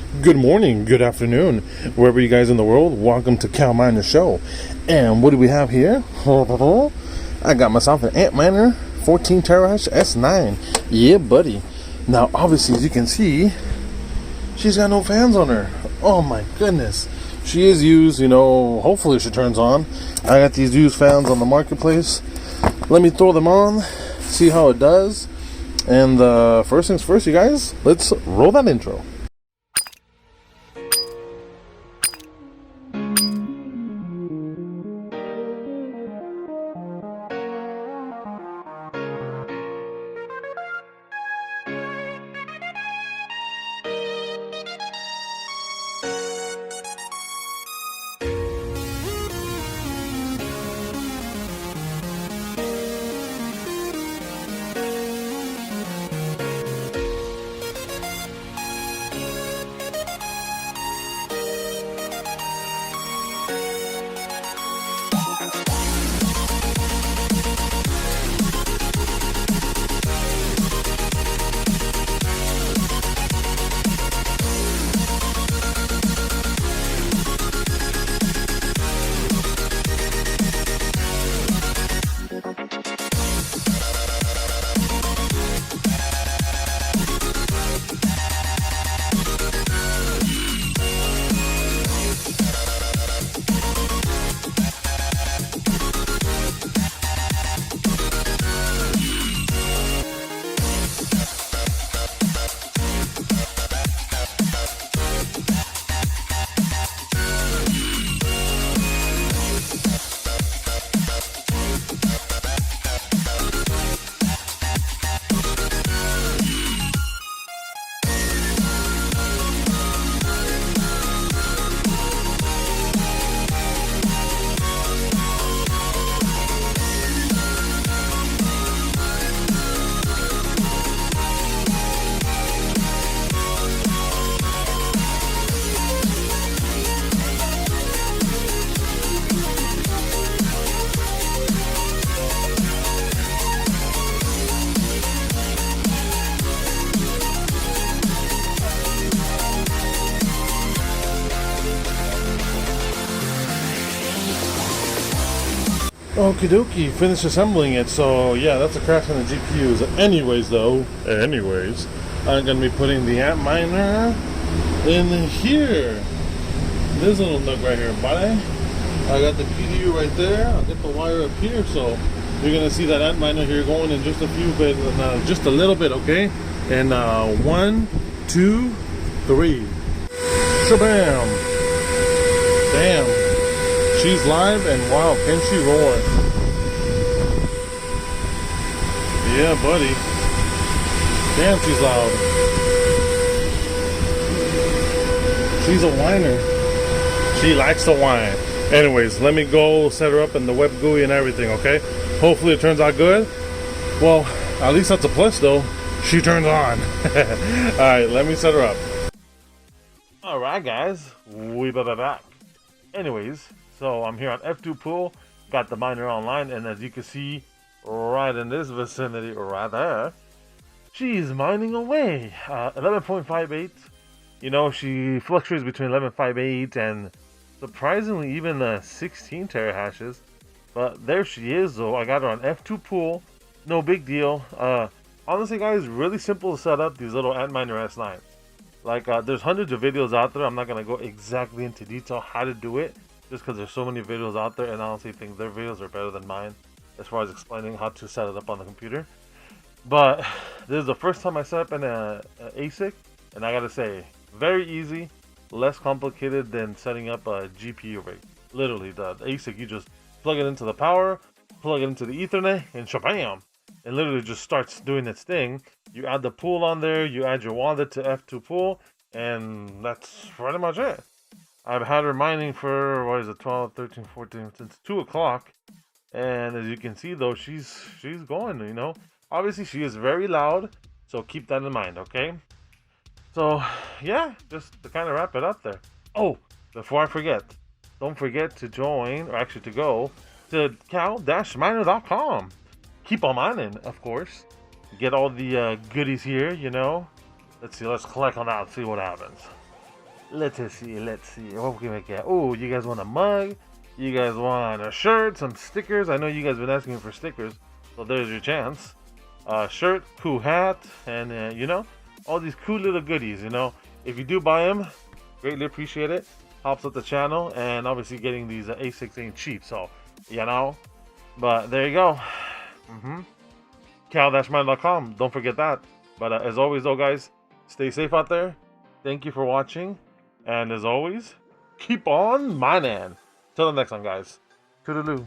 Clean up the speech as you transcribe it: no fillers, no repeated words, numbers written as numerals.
Good morning, good afternoon, wherever you guys in the world. Welcome to Antminer Show. And what do we have here? I got myself an Antminer 14 terahash S9. Yeah, buddy. Now, obviously, as you can see, she's got no fans on her. Oh my goodness. She is used, hopefully she turns on. I got these used fans on the marketplace. Let me throw them on, see how it does. And first things first, you guys, let's roll that intro. Okie dokie, finished assembling it. So yeah, that's a crash on the GPUs. Anyways, I'm gonna be putting the Antminer in here. This little nook right here, buddy. I got the PDU right there. I'll get the wire up here, so you're gonna see that Antminer here going in just a few bit, just a little bit, okay? And 1, 2, 3. Shabam! Damn. She's live, and wow, can she roar? Yeah, buddy. Damn, she's loud. She's a whiner. She likes to whine. Anyways, let me go set her up in the web GUI and everything, okay? Hopefully it turns out good. Well, at least that's a plus, though. She turns on. Alright, let me set her up. Alright, guys. We back. Anyways, so I'm here on F2 Pool, got the miner online, and as you can see, right in this vicinity, right there, she's mining away. 11.58. She fluctuates between 11.58 and surprisingly even 16 terahashes. But there she is, though. I got her on F2 Pool. No big deal. Honestly, guys, really simple to set up these little Antminer S9s. Like, there's hundreds of videos out there. I'm not going to go exactly into detail how to do it, just because there's so many videos out there, and I honestly think their videos are better than mine as far as explaining how to set it up on the computer. But this is the first time I set up an ASIC, and I gotta say, very easy, less complicated than setting up a GPU rig. Literally, the ASIC, you just plug it into the power, plug it into the Ethernet, and shabam! It literally just starts doing its thing. You add the pool on there, you add your wallet to F2 Pool, and that's pretty much it. I've had her mining for, 12, 13, 14, since 2 o'clock. And as you can see, though, she's going, Obviously, she is very loud, so keep that in mind, okay? So, yeah, just to kind of wrap it up there. Oh, before I forget, don't forget to join, or actually to go, to cal-miner.com. Keep on mining, of course. Get all the goodies here, Let's see, let's collect on that and see what happens. Let's see. What can we get? Oh, you guys want a mug? You guys want a shirt, some stickers? I know you guys have been asking for stickers, so there's your chance. Shirt, cool hat, and you know, all these cool little goodies. You know, if you do buy them, greatly appreciate it. Helps out the channel, and obviously getting these A6 ain't cheap, so you know. But there you go. Cal-miner.com. Don't forget that. But as always, though, guys, stay safe out there. Thank you for watching. And as always, keep on mining. Till the next one, guys. Toodaloo.